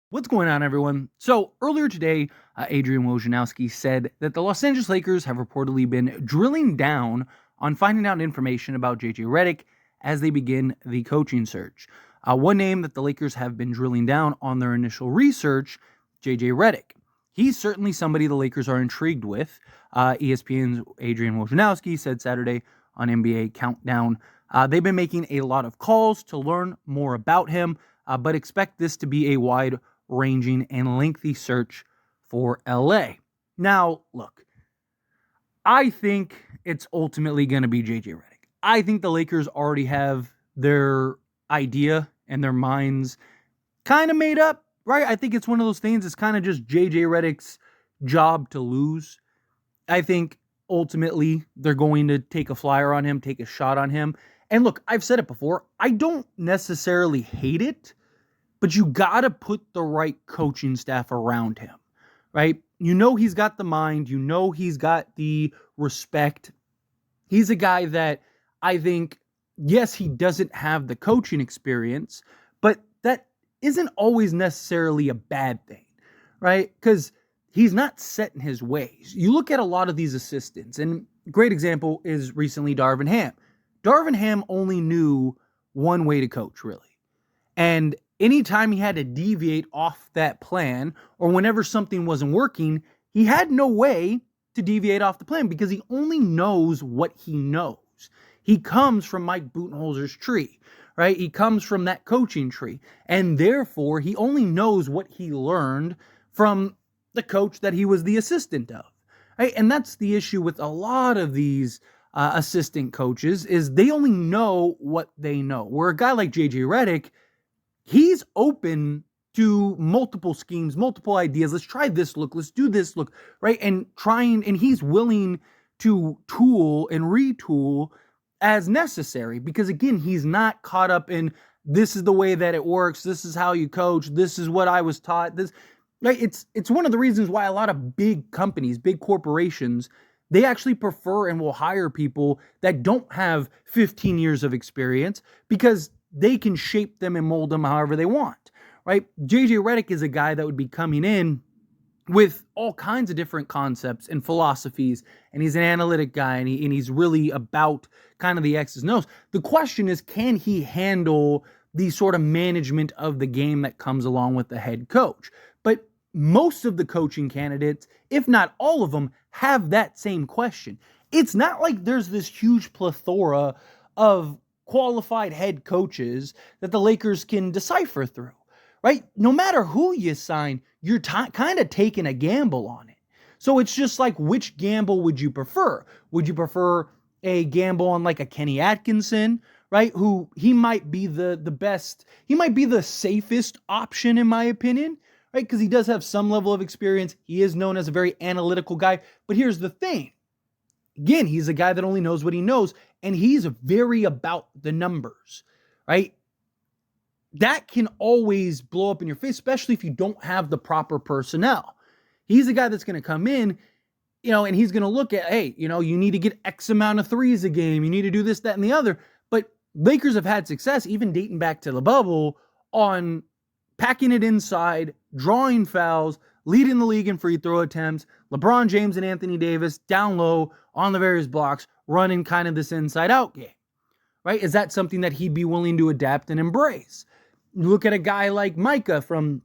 What's going on, everyone? So earlier today, Adrian Wojnarowski said that the Los Angeles Lakers have reportedly been drilling down on finding out information about JJ Redick as they begin the coaching search. One name that the Lakers have been drilling down on their initial research, JJ Redick. He's certainly somebody the Lakers are intrigued with. ESPN's Adrian Wojnarowski said Saturday on NBA Countdown. They've been making a lot of calls to learn more about him, but expect this to be a wide-ranging and lengthy search for LA. Now, look, I think it's ultimately going to be JJ Redick. I think the Lakers already have their idea and their minds kind of made up, right? I think it's one of those things. It's kind of just JJ Redick's job to lose. I think ultimately they're going to take a flyer on him, take a shot on him. And look, I've said it before, I don't necessarily hate it, but you got to put the right coaching staff around him, right? You know he's got the mind. You know he's got the respect. He's a guy that I think, yes, he doesn't have the coaching experience, but that isn't always necessarily a bad thing, right? Because he's not set in his ways. You look at a lot of these assistants, and a great example is recently Darvin Ham. Darvin Ham only knew one way to coach, really. And anytime he had to deviate off that plan, or whenever something wasn't working, he had no way to deviate off the plan because he only knows what he knows. He comes from Mike Budenholzer's tree, right? He comes from that coaching tree. And therefore, he only knows what he learned from the coach that he was the assistant of, right? And that's the issue with a lot of these assistant coaches is they only know what they know. Where a guy like JJ Redick, he's open to multiple schemes, multiple ideas. Let's try this look. Let's do this look, right? And he's willing to tool and retool as necessary because, again, he's not caught up in this is the way that it works. This is how you coach. This is what I was taught. This, right? It's one of the reasons why a lot of big companies, big corporations, they actually prefer and will hire people that don't have 15 years of experience because they can shape them and mold them however they want, right? JJ Redick is a guy that would be coming in with all kinds of different concepts and philosophies, and he's an analytic guy, and he's really about kind of the X's and O's. The question is, can he handle the sort of management of the game that comes along with the head coach? But most of the coaching candidates, if not all of them, have that same question. It's not like there's this huge plethora of qualified head coaches that the Lakers can decipher through, right? No matter who you sign, you're kind of taking a gamble on it. So it's just like, which gamble would you prefer? Would you prefer a gamble on like a Kenny Atkinson, right? Who he might be the best, he might be the safest option in my opinion, right? Because he does have some level of experience. He is known as a very analytical guy. But here's the thing. Again, he's a guy that only knows what he knows, and he's very about the numbers, right? That can always blow up in your face, especially if you don't have the proper personnel. He's a guy that's going to come in, and he's going to look at, hey, you need to get X amount of threes a game. You need to do this, that, and the other. But Lakers have had success, even dating back to the bubble, on packing it inside, drawing fouls, leading the league in free throw attempts, LeBron James and Anthony Davis down low on the various blocks, running kind of this inside-out game, right? Is that something that he'd be willing to adapt and embrace? You look at a guy like Micah from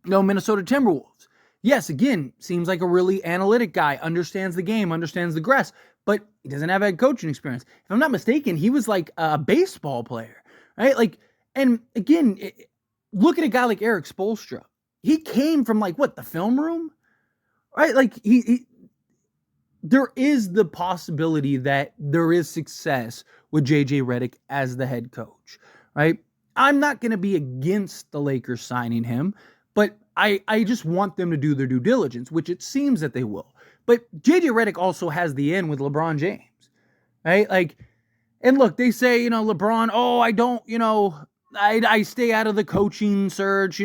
Minnesota Timberwolves. Yes, again, seems like a really analytic guy, understands the game, understands the grass, but he doesn't have head coaching experience. If I'm not mistaken, he was like a baseball player, right? And again, look at a guy like Eric Spoelstra. He came from the film room, right? There is the possibility that there is success with JJ Redick as the head coach, right? I'm not going to be against the Lakers signing him, but I just want them to do their due diligence, which it seems that they will. But JJ Redick also has the in with LeBron James, right? And look, they say, LeBron, I don't, I stay out of the coaching search,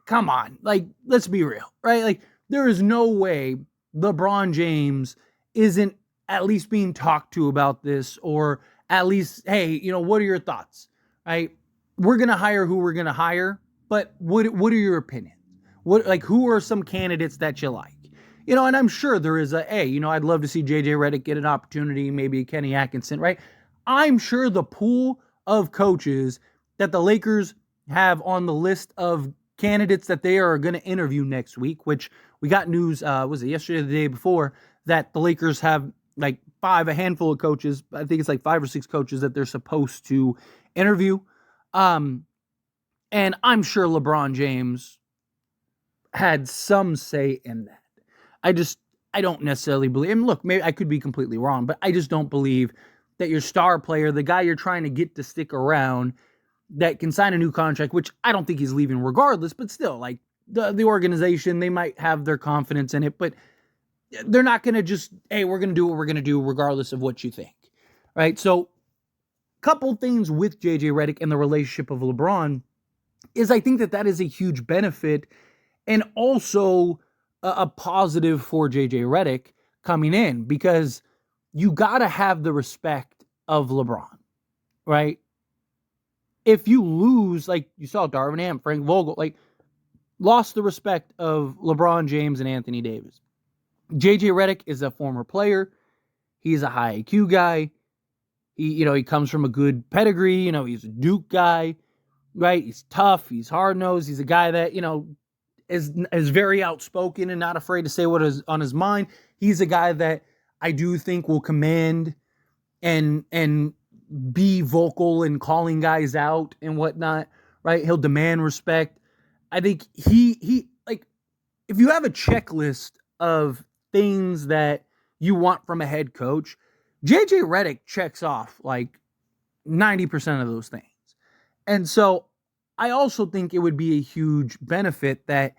come on, let's be real, right? There is no way LeBron James isn't at least being talked to about this, or at least, hey, what are your thoughts, right? We're going to hire who we're going to hire, but what are your opinions, who are some candidates that you like? And I'm sure there is I'd love to see JJ Redick get an opportunity, maybe Kenny Atkinson, right? I'm sure the pool of coaches that the Lakers have on the list of candidates that they are going to interview next week, which we got news, was it yesterday or the day before, that the Lakers have like a handful of coaches. I think it's like 5 or 6 coaches that they're supposed to interview. And I'm sure LeBron James had some say in that. I don't necessarily believe, and look, maybe I could be completely wrong, but I just don't believe that your star player, the guy you're trying to get to stick around, that can sign a new contract, which I don't think he's leaving regardless, but still, like, the organization, they might have their confidence in it, but they're not going to just, hey, we're going to do what we're going to do regardless of what you think, right? So, couple things with JJ Redick and the relationship of LeBron is I think that is a huge benefit and also a positive for JJ Redick coming in, because you got to have the respect of LeBron, right? If you lose, like you saw Darvin Ham, Frank Vogel, like, lost the respect of LeBron James and Anthony Davis. JJ Redick is a former player. He's a high IQ guy. He comes from a good pedigree. He's a Duke guy, right? He's tough. He's hard-nosed. He's a guy that, is very outspoken and not afraid to say what is on his mind. He's a guy that I do think will command and be vocal in calling guys out and whatnot, right? He'll demand respect. I think he like, if you have a checklist of things that you want from a head coach, JJ Redick checks off like 90% of those things. And so I also think it would be a huge benefit that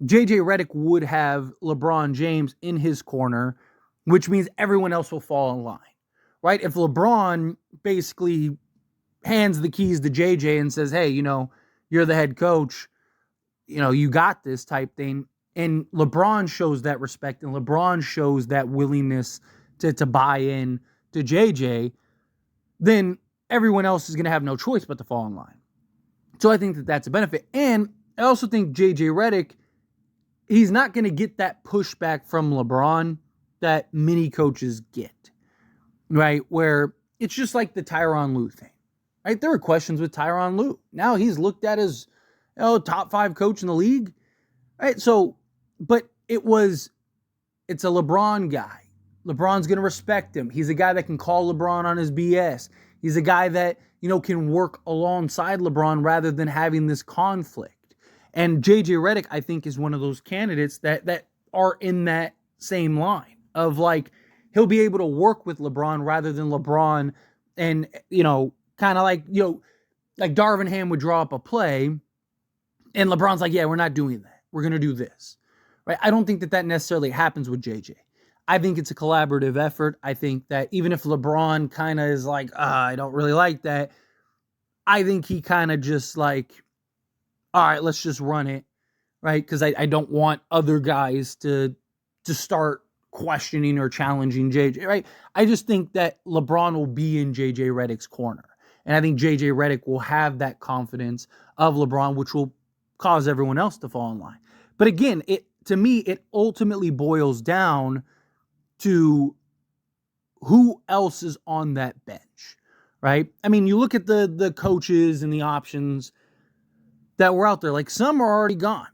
JJ Redick would have LeBron James in his corner, which means everyone else will fall in line, right? If LeBron basically hands the keys to JJ and says, hey, you're the head coach, you got this type thing, and LeBron shows that respect and LeBron shows that willingness to buy in to JJ, then everyone else is going to have no choice but to fall in line. So I think that that's a benefit. And I also think JJ Redick, he's not going to get that pushback from LeBron that many coaches get, right? Where it's just like the Tyronn Lue thing, right? There were questions with Tyronn Lue. Now he's looked at as top 5 coach in the league, right? So, but it's a LeBron guy. LeBron's going to respect him. He's a guy that can call LeBron on his BS. He's a guy that, can work alongside LeBron rather than having this conflict. And JJ Redick, I think, is one of those candidates that are in that same line of, like, he'll be able to work with LeBron rather than LeBron and, kind of like, like Darvin Ham would draw up a play and LeBron's like, yeah, we're not doing that. We're going to do this, right? I don't think that necessarily happens with JJ. I think it's a collaborative effort. I think that even if LeBron kind of is like, I don't really like that, I think he kind of just like, all right, let's just run it, right? Because I don't want other guys to start questioning or challenging JJ, right? I just think that LeBron will be in JJ Redick's corner. And I think JJ Redick will have that confidence of LeBron, which will cause everyone else to fall in line. But again, to me, it ultimately boils down to who else is on that bench, right? I mean, you look at the coaches and the options that were out there. Like, some are already gone,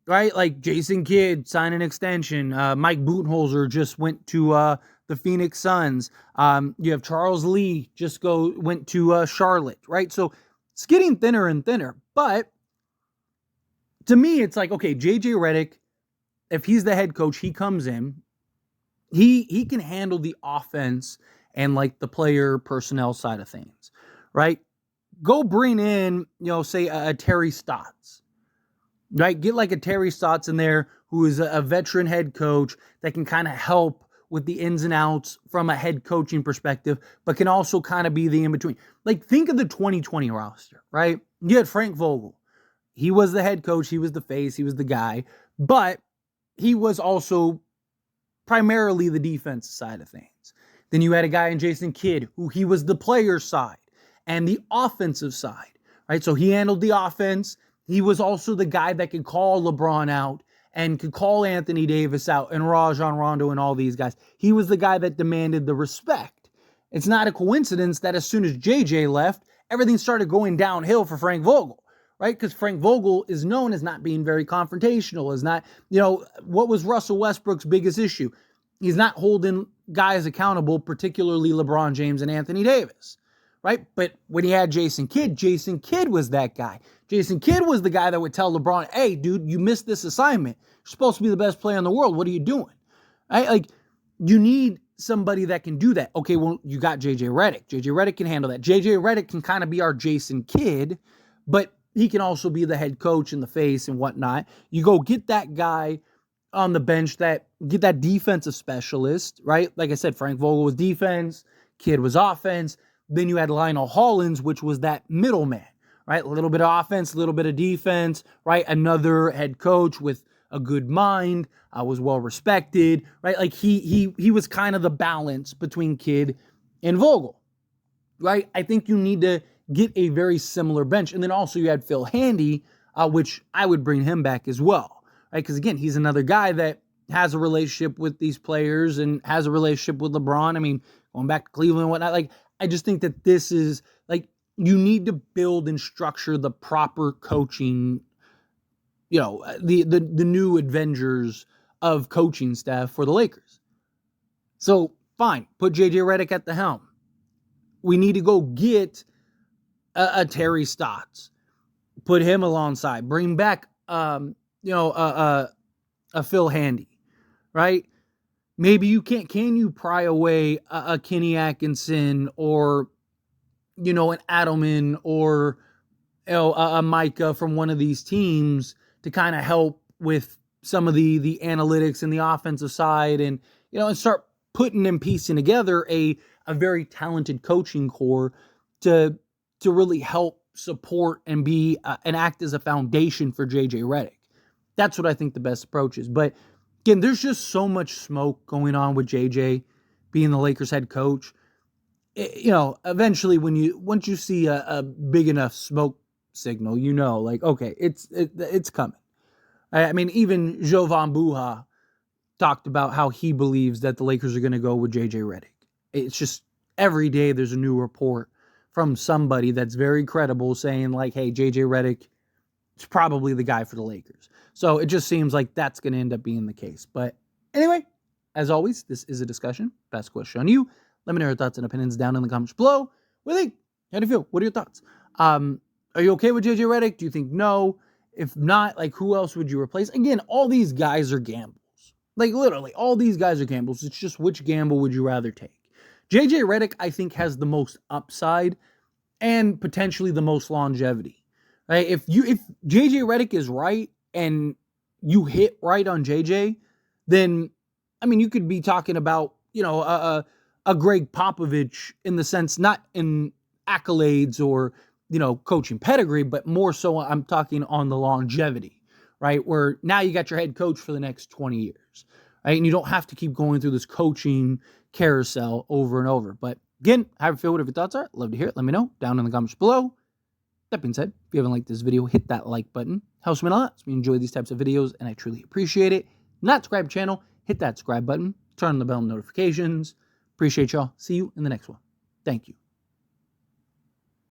right? Like Jason Kidd signed an extension. Mike Budenholzer just went to the Phoenix Suns. You have Charles Lee went to Charlotte, right? So it's getting thinner and thinner. But to me, it's like, okay, JJ Redick, if he's the head coach, he comes in. He can handle the offense and like the player personnel side of things, right? Go bring in, say a Terry Stotts, right? Get like a Terry Stotts in there who is a veteran head coach that can kind of help with the ins and outs from a head coaching perspective, but can also kind of be the in-between. Like, think of the 2020 roster, right? You had Frank Vogel. He was the head coach. He was the face. He was the guy. But he was also primarily the defense side of things. Then you had a guy in Jason Kidd, who he was the player side and the offensive side, right? So he handled the offense. He was also the guy that could call LeBron out and could call Anthony Davis out and Rajon Rondo and all these guys. He was the guy that demanded the respect. It's not a coincidence that as soon as JJ left, everything started going downhill for Frank Vogel, right? Because Frank Vogel is known as not being very confrontational, is not, what was Russell Westbrook's biggest issue? He's not holding guys accountable, particularly LeBron James and Anthony Davis, right? But when he had Jason Kidd was that guy. Jason Kidd was the guy that would tell LeBron, hey, dude, you missed this assignment. You're supposed to be the best player in the world. What are you doing? Right? Like, you need somebody that can do that. Okay, well, you got JJ Redick. JJ Redick can handle that. JJ Redick can kind of be our Jason Kidd, but he can also be the head coach and the face and whatnot. You go get that guy on the bench, get that defensive specialist, right? Like I said, Frank Vogel was defense, Kidd was offense. Then you had Lionel Hollins, which was that middleman, right? A little bit of offense, a little bit of defense, right? Another head coach with a good mind, was well respected, right? Like he was kind of the balance between Kidd and Vogel, right? I think you need to get a very similar bench. And then also you had Phil Handy, which I would bring him back as well, right? Because again, he's another guy that has a relationship with these players and has a relationship with LeBron. I mean, going back to Cleveland and whatnot, like, I just think that this is, like, you need to build and structure the proper coaching, the new Avengers of coaching staff for the Lakers. So, fine, put JJ Redick at the helm. We need to go get a Terry Stotts. Put him alongside. Bring back, a Phil Handy, right? Maybe you can you pry away a Kenny Atkinson or, an Adelman or, a Micah from one of these teams to kind of help with some of the analytics and the offensive side and, and start putting and piecing together a very talented coaching core to really help support and be and act as a foundation for JJ Redick. That's what I think the best approach is. But again, there's just so much smoke going on with JJ being the Lakers head coach. Eventually once you see a big enough smoke signal, like, okay, it's coming. I mean, even Jovan Buha talked about how he believes that the Lakers are going to go with JJ Redick. It's just every day there's a new report from somebody that's very credible saying like, hey, JJ Redick is probably the guy for the Lakers. So it just seems like that's going to end up being the case. But anyway, as always, this is a discussion. Best question on you. Let me know your thoughts and opinions down in the comments below. What do you think? How do you feel? What are your thoughts? Are you okay with JJ Redick? Do you think no? If not, like, who else would you replace? Again, all these guys are gambles. Like, literally, all these guys are gambles. It's just which gamble would you rather take? JJ Redick, I think, has the most upside and potentially the most longevity. Right? If JJ Redick is right and you hit right on JJ, then, I mean, you could be talking about, a Greg Popovich in the sense, not in accolades or, coaching pedigree, but more so I'm talking on the longevity, right? Where now you got your head coach for the next 20 years, right? And you don't have to keep going through this coaching carousel over and over. But again, how you feel, whatever your thoughts are, love to hear it. Let me know down in the comments below. That being said, if you haven't liked this video, hit that like button. Helps me a lot. We enjoy these types of videos, and I truly appreciate it. Not subscribe to the channel, hit that subscribe button. Turn on the bell notifications. Appreciate y'all. See you in the next one. Thank you.